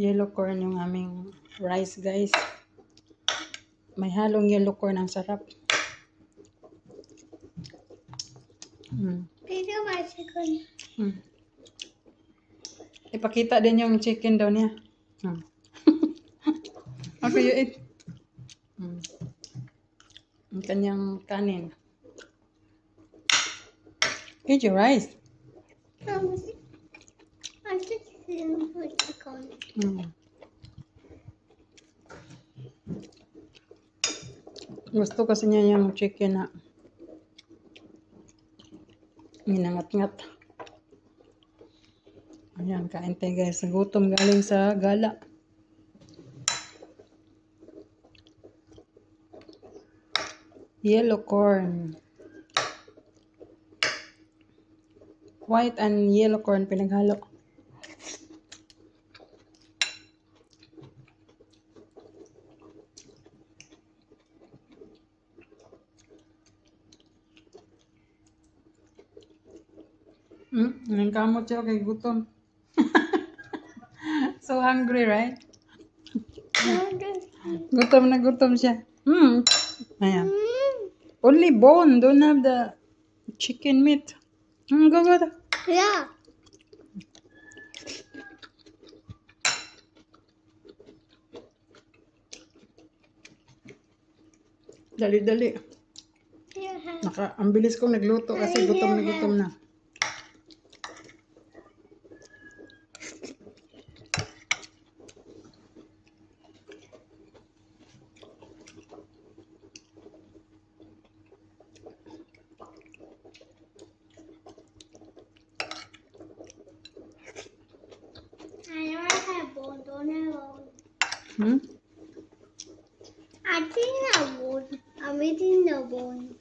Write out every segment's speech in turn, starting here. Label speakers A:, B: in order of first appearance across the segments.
A: Yellow corn yung aming rice, guys. May halong yellow corn, ang sarap.
B: Pito ba chicken?
A: Ipakita din yung chicken daw niya. Okay, you eat. Ang kanyang kanin. Eat your rice.
B: I just didn't put chicken.
A: Gusto kasi niya yung chicken na minangat-ngat. Ayan, kain tayo guys. Gutom galing sa gala. Yellow corn. White and yellow corn pinaghalo. Ang kamot siya kay gutom. So hungry, right? Gutom na gutom siya. Ayan. Only bone. Don't have the chicken meat. Go.
B: Yeah.
A: Dali-dali.
B: Yeah.
A: Ang bilis kong nagluto kasi gutom na gutom na.
B: I don't have bone. Don't have bone. I think a bone. I'm eating the bone.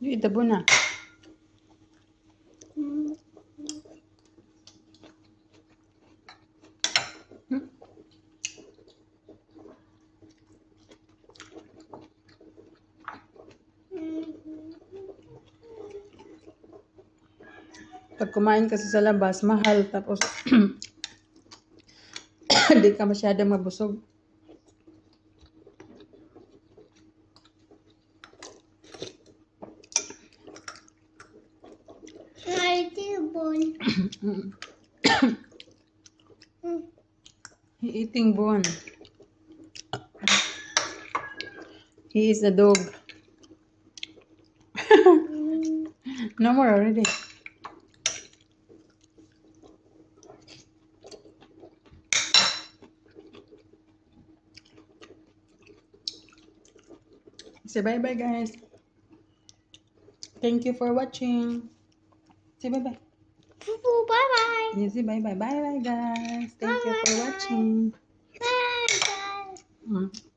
A: You eat the bone na. Pag kumain kasi sa labas, mahal. Tapos, hindi ka masyadong mabusog.
B: I eat the bone.
A: He eating bone. He is a dog. No more already. Say bye-bye, guys. Thank you for watching. Say bye-bye.
B: Bye-bye.
A: You say bye-bye. Bye-bye, guys. Thank you for
B: Bye-bye.
A: watching.
B: Bye, guys.